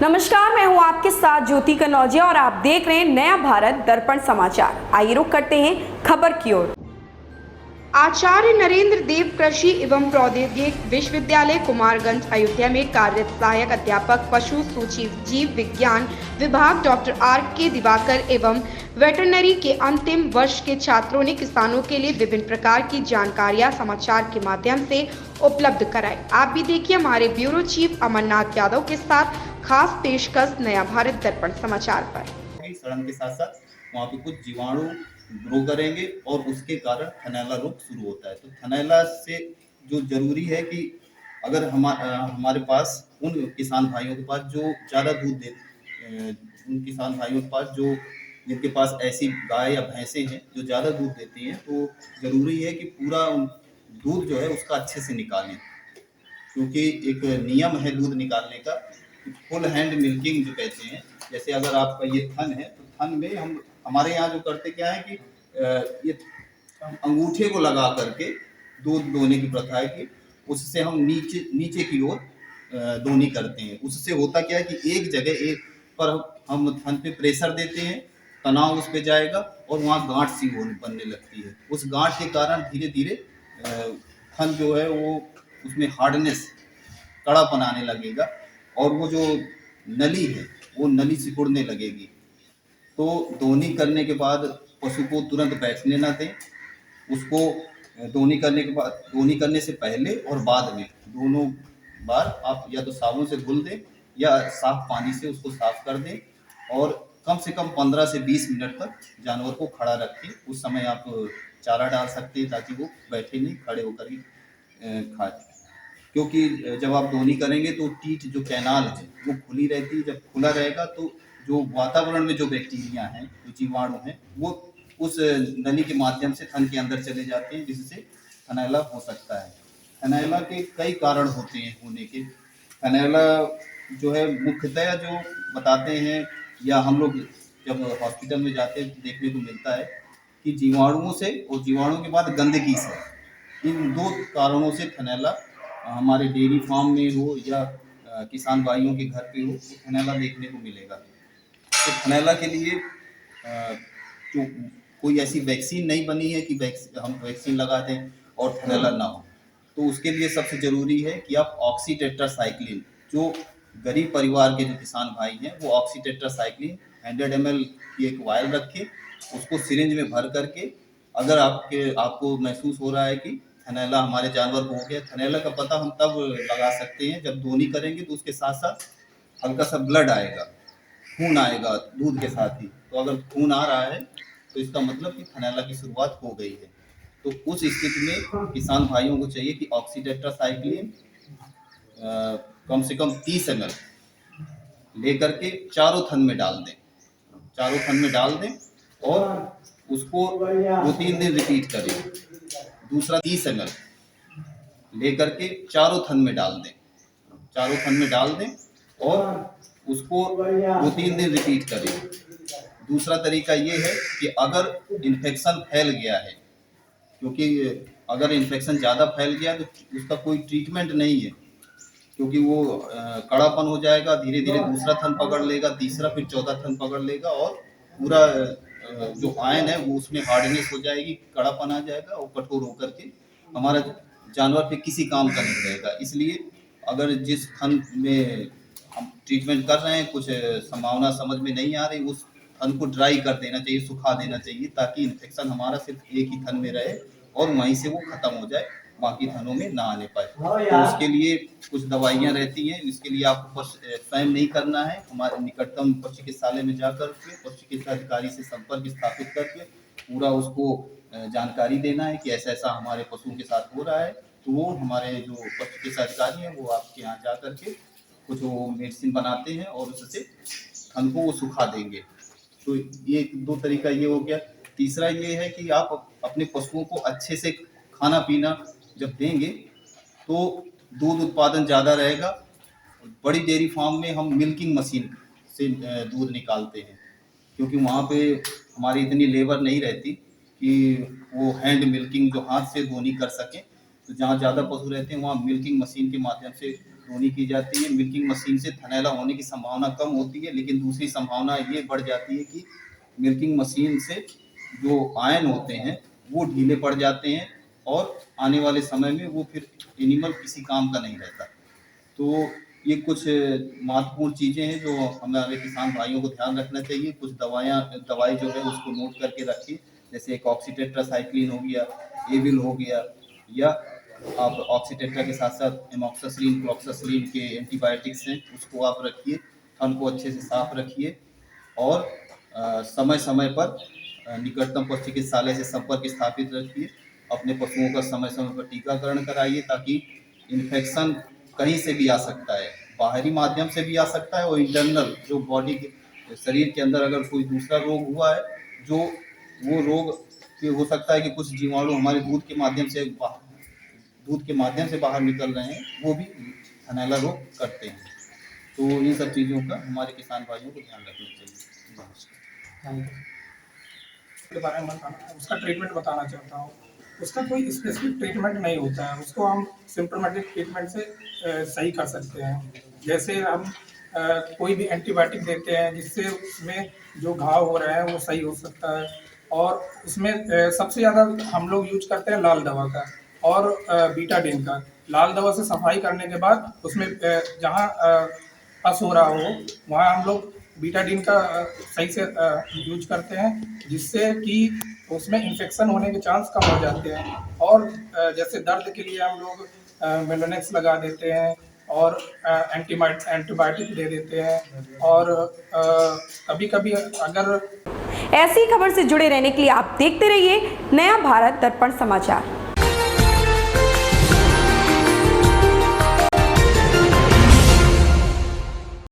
नमस्कार, मैं हूं आपके साथ ज्योति कनौजिया और आप देख रहे हैं नया भारत दर्पण समाचार। आइए रुक करते हैं खबर की ओर। आचार्य नरेंद्र देव कृषि एवं प्रौद्योगिकी विश्वविद्यालय कुमारगंज अयोध्या में कार्यरत सहायक अध्यापक पशु सूची जीव विज्ञान विभाग डॉक्टर R.K. दिवाकर एवं वेटरनरी के अंतिम वर्ष के छात्रों ने किसानों के लिए विभिन्न प्रकार की जानकारियां समाचार के माध्यम से उपलब्ध कराई। आप भी देखिए हमारे ब्यूरो चीफ अमरनाथ यादव के साथ खास पेशकश नया भारत दर्पण समाचार पर। सड़न के साथ साथ वहाँ पे कुछ जीवाणु ग्रो करेंगे और उसके कारण थनैला रोग शुरू होता है। तो थनैला से जो जरूरी है कि अगर हमारे पास उन किसान भाइयों के पास जो ज़्यादा दूध देते, उन किसान भाइयों के पास जो जिनके पास ऐसी गाय या भैंसें हैं जो ज़्यादा दूध देती हैं, तो ज़रूरी है कि पूरा दूध जो है उसका अच्छे से निकालें, क्योंकि एक नियम है दूध निकालने का, फुल हैंड मिल्किंग जो कहते हैं। जैसे अगर आपका ये थन है तो थन में हम हमारे यहाँ जो करते क्या है कि ये अंगूठे को लगा करके दूध दोहने की प्रथा है कि उससे हम नीचे नीचे की ओर दोहनी करते हैं। उससे होता क्या है कि एक जगह एक पर हम थन पे प्रेशर देते हैं, तनाव उस पे जाएगा और वहाँ गांठ सी बनने लगती है। उस गांठ के कारण धीरे धीरे थन जो है वो उसमें हार्डनेस, कड़ापन आने लगेगा और वो जो नली है वो नली सिकुड़ने लगेगी। तो दोहनी करने के बाद पशु को तुरंत बैठने ना दें। उसको दोहनी करने के बाद, दोहनी करने से पहले और बाद में दोनों बार आप या तो साबुन से धुल दें या साफ पानी से उसको साफ कर दें और कम से कम 15 से 20 मिनट तक जानवर को खड़ा रखें। उस समय आप चारा डाल सकते हैं ताकि वो बैठे नहीं, खड़े होकर ही खाए। क्योंकि जब आप दोहनी करेंगे तो टीथ जो कैनाल है वो खुली रहती है। जब खुला रहेगा तो जो वातावरण में जो बैक्टीरिया हैं, जो जीवाणु हैं, वो उस नली के माध्यम से थन के अंदर चले जाते हैं, जिससे थनैला हो सकता है। थनैला के कई कारण होते हैं होने के। थनैला जो है मुख्यतः जो बताते हैं या हम लोग जब हॉस्पिटल में जाते हैं तो देखने को मिलता है कि जीवाणुओं से और जीवाणुओं के बाद गंदगी से, इन दो कारणों से थनैला हमारे डेयरी फार्म में हो या किसान भाइयों के घर पे हो तो थनैला देखने को मिलेगा। तो थनैला के लिए जो कोई ऐसी वैक्सीन नहीं बनी है कि हम वैक्सीन लगा दें और थनैला ना हो। तो उसके लिए सबसे ज़रूरी है कि आप ऑक्सीटेट्रासाइक्लिन, जो गरीब परिवार के जो किसान भाई हैं वो ऑक्सीटेट्रासाइक्लिन 100 ml की एक वायल रखें, उसको सिरिंज में भर करके, अगर आपको महसूस हो रहा है कि थनैला हमारे जानवर को हो गया। थनैला का पता हम तब लगा सकते हैं जब दोहनी करेंगे तो उसके साथ साथ हल्का सा ब्लड आएगा, खून आएगा दूध के साथ ही। तो अगर खून आ रहा है तो इसका मतलब कि थनैला की शुरुआत हो गई है। तो उस स्थिति में किसान भाइयों को चाहिए कि ऑक्सीटेट्रासाइक्लिन कम से कम 30 ml लेकर के चारों थन में डाल दें, चारों थन में डाल दें और उसको 2-3 दिन रिपीट करें। दूसरा 30 ml लेकर के चारों थन में डाल दें, चारों थन में डाल दें और उसको 2-3 दिन रिपीट करें। दूसरा तरीका ये है कि अगर इन्फेक्शन फैल गया है, क्योंकि अगर इन्फेक्शन ज़्यादा फैल गया तो उसका कोई ट्रीटमेंट नहीं है, क्योंकि वो कड़ापन हो जाएगा, धीरे धीरे दूसरा थन पकड़ लेगा, तीसरा, फिर चौथा थन पकड़ लेगा और पूरा जो आयन है वो उसमें हार्डनेस हो जाएगी, कड़ापन आ जाएगा और कठोर होकर के हमारा जानवर पे किसी काम का नहीं रहेगा। इसलिए अगर जिस थन में हम ट्रीटमेंट कर रहे हैं कुछ संभावना समझ में नहीं आ रही, उस थन को ड्राई कर देना चाहिए, सुखा देना चाहिए, ताकि इन्फेक्शन हमारा सिर्फ एक ही थन में रहे और वहीं से वो खत्म हो जाए, बाकी थनों में ना आने पाए। तो उसके लिए कुछ दवाइयाँ रहती हैं। इसके लिए आपको स्वयं नहीं करना है, हमारे निकटतम पशु चिकित्सालय में जाकर के पशु चिकित्सा अधिकारी से संपर्क स्थापित करके पूरा उसको जानकारी देना है कि ऐसा ऐसा हमारे पशुओं के साथ हो रहा है। तो वो हमारे जो पशु चिकित्सा अधिकारी हैं वो आपके यहाँ जा करके कुछ वो मेडिसिन बनाते हैं और उससे थन को वो सुखा देंगे। तो ये 2 तरीका ये हो गया। तीसरा ये है कि आप अपने पशुओं को अच्छे से खाना पीना जब देंगे तो दूध उत्पादन ज़्यादा रहेगा। बड़ी डेयरी फार्म में हम मिल्किंग मशीन से दूध निकालते हैं, क्योंकि वहाँ पे हमारी इतनी लेबर नहीं रहती कि वो हैंड मिल्किंग जो हाथ से दोहनी कर सकें। तो जहाँ ज़्यादा पशु रहते हैं वहाँ मिल्किंग मशीन के माध्यम से धोनी की जाती है। मिल्किंग मशीन से थनैला होने की संभावना कम होती है, लेकिन दूसरी संभावना ये बढ़ जाती है कि मिल्किंग मशीन से जो आयन होते हैं वो ढीले पड़ जाते हैं और आने वाले समय में वो फिर एनिमल किसी काम का नहीं रहता। तो ये कुछ महत्वपूर्ण चीज़ें हैं जो हमारे किसान भाइयों को ध्यान रखना चाहिए। कुछ दवाई जो है उसको नोट करके रखिए, जैसे एक ऑक्सीटेट्रासाइक्लिन हो गया, एविल हो गया, या आप ऑक्सीटेट्रा के साथ साथ एमॉक्सिसिलिन, क्लोक्सासिलिन के एंटीबायोटिक्स हैं, उसको आप रखिए। थन को अच्छे से साफ रखिए और समय समय पर निकटतम पशु चिकित्सालय से संपर्क स्थापित रखिए। अपने पशुओं का समय समय पर टीकाकरण कराइए, ताकि इन्फेक्शन कहीं से भी आ सकता है, बाहरी माध्यम से भी आ सकता है और इंटरनल जो बॉडी के शरीर के अंदर अगर कोई दूसरा रोग हुआ है, जो वो रोग फिर हो सकता है कि कुछ जीवाणु हमारे दूध के माध्यम से बाहर निकल रहे हैं, वो भी थनैला रोग करते हैं। तो इन सब चीज़ों का हमारे किसान भाइयों को ध्यान रखना चाहिए। के बारे में उसका ट्रीटमेंट बताना चाहता हूँ। उसका कोई स्पेसिफिक ट्रीटमेंट नहीं होता है, उसको हम सिम्प्टोमेटिक ट्रीटमेंट से सही कर सकते हैं। जैसे हम कोई भी एंटीबायोटिक देते हैं जिससे उसमें जो घाव हो रहा है वो सही हो सकता है, और उसमें सबसे ज़्यादा हम लोग यूज करते हैं लाल दवा का और बीटाडीन का। लाल दवा से सफाई करने के बाद उसमें जहाँ पस हो रहा हो वहाँ हम लोग बीटाडीन का सही से यूज करते हैं, जिससे कि उसमें इन्फेक्शन होने के चांस कम हो जाते हैं। और जैसे दर्द के लिए हम लोग मेलोनेक्स लगा देते हैं और एंटीबायोटिक दे देते हैं। और कभी कभी अगर ऐसी खबर से जुड़े रहने के लिए आप देखते रहिए नया भारत दर्पण समाचार।